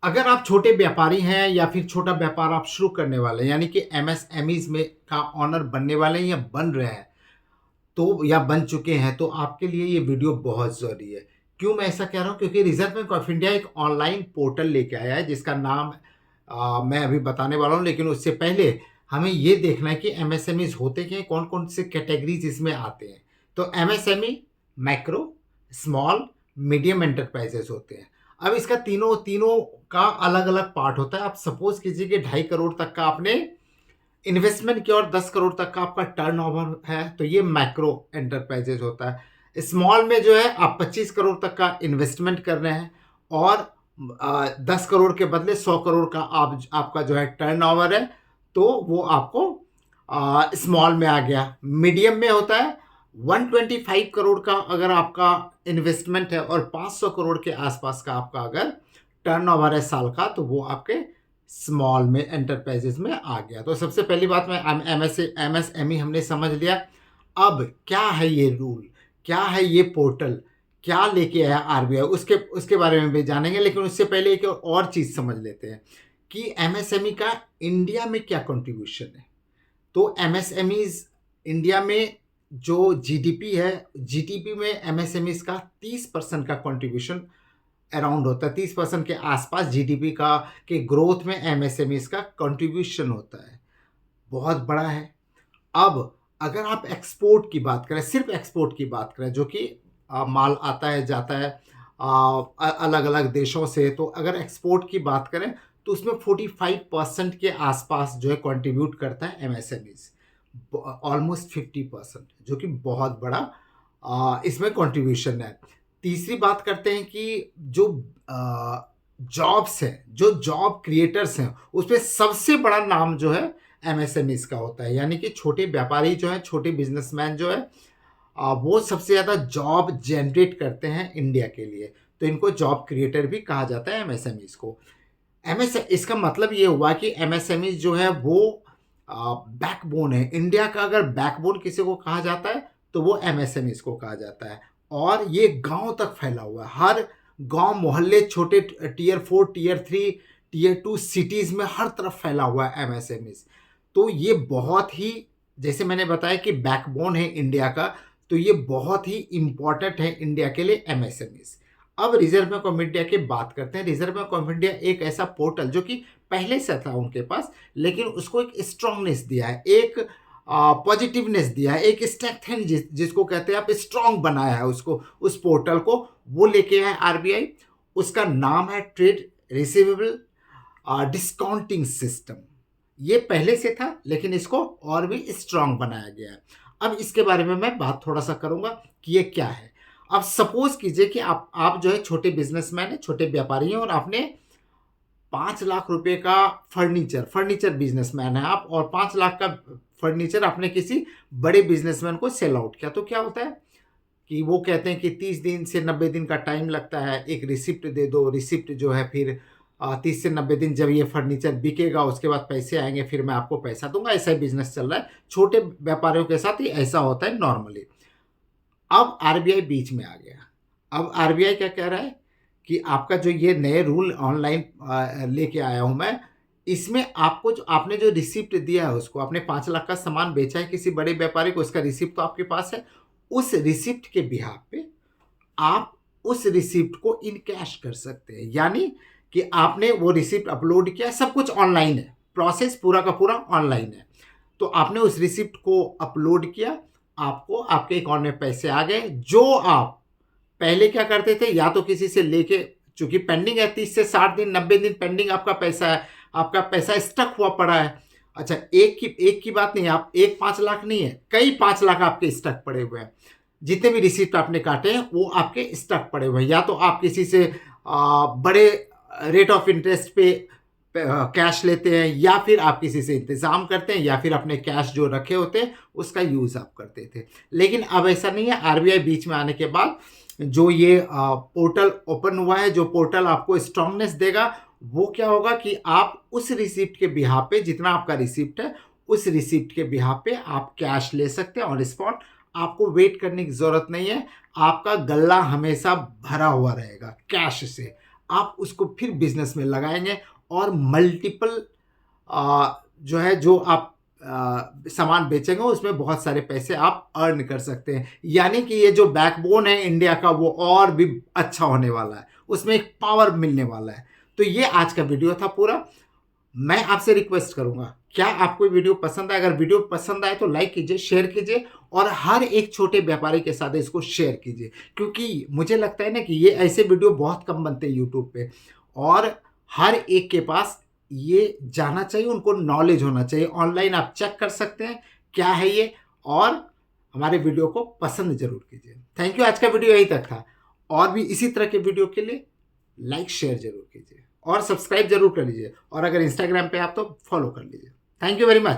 अगर आप छोटे व्यापारी हैं या फिर छोटा व्यापार आप शुरू करने वाले हैं, यानी कि एमएसएमईज़ में का ऑनर बनने वाले हैं या बन रहे हैं, तो या बन चुके हैं, तो आपके लिए ये वीडियो बहुत ज़रूरी है। क्यों मैं ऐसा कह रहा हूँ? क्योंकि रिज़र्व बैंक ऑफ इंडिया एक ऑनलाइन पोर्टल लेके आया है जिसका नाम मैं अभी बताने वाला हूँ, लेकिन उससे पहले हमें ये देखना है कि एमएसएमईज़ होते क्या हैं, कौन-कौन से कैटेगरीज़ इसमें आते हैं। तो MSME, macro, small, medium enterprises होते हैं। अब इसका तीनों तीनों का अलग-अलग पार्ट होता है। आप सपोज़ कीजिए कि 2.5 करोड़ तक का आपने इन्वेस्टमेंट किया और 10 करोड़ तक का आपका टर्नओवर है, तो ये मैक्रो एंटरप्राइजेज होता है। स्मॉल में जो है आप 25 करोड़ तक का इन्वेस्टमेंट कर रहे हैं और 10 करोड़ के बदले 100 करोड़ का आपका जो है टर्नओवर है, तो वो आपको स्मॉल में आ गया। मीडियम में होता है 125 करोड़ का अगर आपका इन्वेस्टमेंट है और 500 करोड़ के आसपास का आपका अगर टर्नओवर है साल का, तो वो आपके स्मॉल में एंटरप्राइजेज में आ गया। तो सबसे पहली बात में एमएसएमई हमने समझ लिया। अब क्या है ये रूल, क्या है ये पोर्टल, क्या लेके आया आरबीआई, उसके उसके बारे में भी जानेंगे। लेकिन उससे पहले एक और चीज़ समझ लेते हैं कि एमएसएमई का इंडिया में क्या कंट्रीब्यूशन है। तो एमएसएमईज इंडिया में जो जीडीपी है, जीडीपी में एमएसएमईज का 30% का कंट्रीब्यूशन अराउंड होता है। 30% के आसपास जीडीपी का के ग्रोथ में एमएसएमईज का कंट्रीब्यूशन होता है, बहुत बड़ा है। अब अगर आप एक्सपोर्ट की बात करें, सिर्फ एक्सपोर्ट की बात करें, जो कि माल आता है जाता है अलग अलग देशों से, तो अगर एक्सपोर्ट की बात करें तो उसमें 45% के आसपास जो है कंट्रीब्यूट करता है एमएसएमईज, ऑलमोस्ट 50%, जो कि बहुत बड़ा इसमें कंट्रीब्यूशन है। तीसरी बात करते हैं कि जो जॉब्स हैं, जो जॉब क्रिएटर्स हैं, उसमें सबसे बड़ा नाम जो है एमएसएमईज का होता है। यानी कि छोटे व्यापारी जो हैं, छोटे बिजनेसमैन जो है, वो सबसे ज़्यादा जॉब जनरेट करते हैं इंडिया के लिए, तो इनको जॉब क्रिएटर भी कहा जाता है एमएसएमईज को। एमएस इसका मतलब ये हुआ कि एमएसएमईज जो है वो बैकबोन है इंडिया का। अगर बैकबोन किसी को कहा जाता है तो वो एमएसएमईज को कहा जाता है, और ये गांव तक फैला हुआ है। हर गांव मोहल्ले, छोटे टियर 4, टियर 3, टियर 2 सिटीज़ में हर तरफ फैला हुआ है एमएसएमईज। तो ये बहुत ही, जैसे मैंने बताया कि बैकबोन है इंडिया का, तो ये बहुत ही इम्पॉर्टेंट है इंडिया के लिए एमएसएमईज। अब रिजर्व बैंक ऑफ इंडिया की बात करते हैं। रिजर्व बैंक ऑफ इंडिया एक ऐसा पोर्टल जो कि पहले से था उनके पास, लेकिन उसको एक स्ट्रांगनेस दिया है, एक पॉजिटिवनेस दिया है, एक स्ट्रेंथ जिसको कहते हैं, आप स्ट्रांग बनाया है उसको, उस पोर्टल को, वो लेके आया आरबीआई। उसका नाम है ट्रेड रिसीवेबल डिस्काउंटिंग सिस्टम। ये पहले से था, लेकिन इसको और भी स्ट्रांग बनाया गया है। अब इसके बारे में मैं बात थोड़ा सा करूंगा कि ये क्या है। अब सपोज कीजिए कि आप जो है छोटे बिजनेसमैन है, छोटे व्यापारी हैं, और आपने 5 लाख रुपए का फर्नीचर बिजनेसमैन है आप, और 5 लाख का फर्नीचर आपने किसी बड़े बिजनेसमैन को सेल आउट किया। तो क्या होता है कि वो कहते हैं कि 30 दिन से 90 दिन का टाइम लगता है, एक रिसिप्ट दे दो। रिसिप्ट जो है फिर 30 से 90 दिन जब ये फर्नीचर बिकेगा, उसके बाद पैसे आएंगे, फिर मैं आपको पैसा दूंगा। ऐसा ही बिजनेस चल रहा है छोटे व्यापारियों के साथ, ही ऐसा होता है नॉर्मली। अब आरबीआई बीच में आ गया। अब आरबीआई क्या कह रहा है कि आपका जो ये नए रूल ऑनलाइन लेके आया हूं मैं, इसमें आपको जो आपने जो रिसिप्ट दिया है, उसको आपने 5 लाख का सामान बेचा है किसी बड़े व्यापारी को, उसका रिसिप्ट तो आपके पास है। उस रिसिप्ट के बिहाफ पे आप उस रिसिप्ट को इन कैश कर सकते हैं। यानी कि आपने वो रिसिप्ट अपलोड किया, सब कुछ ऑनलाइन है, प्रोसेस पूरा का पूरा ऑनलाइन है। तो आपने उस रिसिप्ट को अपलोड किया, आपको आपके अकाउंट में पैसे आ गए। जो आप पहले क्या करते थे, या तो किसी से लेके, चूंकि पेंडिंग है 30 से 60 दिन, 90 दिन पेंडिंग आपका पैसा है, आपका पैसा स्टक हुआ पड़ा है। अच्छा, एक की बात नहीं है, आप एक 5 लाख नहीं है, कई 5 लाख आपके स्टक पड़े हुए हैं। जितने भी रिसिप्ट आपने काटे हैं वो आपके स्टक पड़े हुए हैं। या तो आप किसी से बड़े रेट ऑफ इंटरेस्ट पे कैश लेते हैं, या फिर आप किसी से इंतजाम करते हैं, या फिर अपने कैश जो रखे होते हैं उसका यूज आप करते थे। लेकिन अब ऐसा नहीं है। आरबीआई बीच में आने के बाद जो ये पोर्टल ओपन हुआ है, जो पोर्टल आपको स्ट्रांगनेस देगा, वो क्या होगा कि आप उस रिसिप्ट के बिहाफ पे, जितना आपका रिसिप्ट है, उस रिसिप्ट के बिहाफ पे आप कैश ले सकते हैं ऑन स्पॉट। आपको वेट करने की जरूरत नहीं है, आपका गल्ला हमेशा भरा हुआ रहेगा कैश से। आप उसको फिर बिज़नेस में लगाएँगे और मल्टीपल जो है जो आप सामान बेचेंगे उसमें बहुत सारे पैसे आप अर्न कर सकते हैं। यानी कि ये जो बैकबोन है इंडिया का वो और भी अच्छा होने वाला है, उसमें एक पावर मिलने वाला है। तो ये आज का वीडियो था पूरा। मैं आपसे रिक्वेस्ट करूँगा, क्या आपको ये वीडियो पसंद आया? अगर वीडियो पसंद आए तो लाइक कीजिए, शेयर कीजिए और हर एक छोटे व्यापारी के साथ इसको शेयर कीजिए। क्योंकि मुझे लगता है ना कि ये ऐसे वीडियो बहुत कम बनते हैं यूट्यूब पे और हर एक के पास ये जाना चाहिए, उनको नॉलेज होना चाहिए। ऑनलाइन आप चेक कर सकते हैं क्या है ये और हमारे वीडियो को पसंद ज़रूर कीजिए। थैंक यू, आज का वीडियो यहीं तक था। और भी इसी तरह के वीडियो के लिए लाइक शेयर ज़रूर कीजिए और सब्सक्राइब ज़रूर कर लीजिए और अगर इंस्टाग्राम पे आप तो फॉलो कर लीजिए। Thank you very much.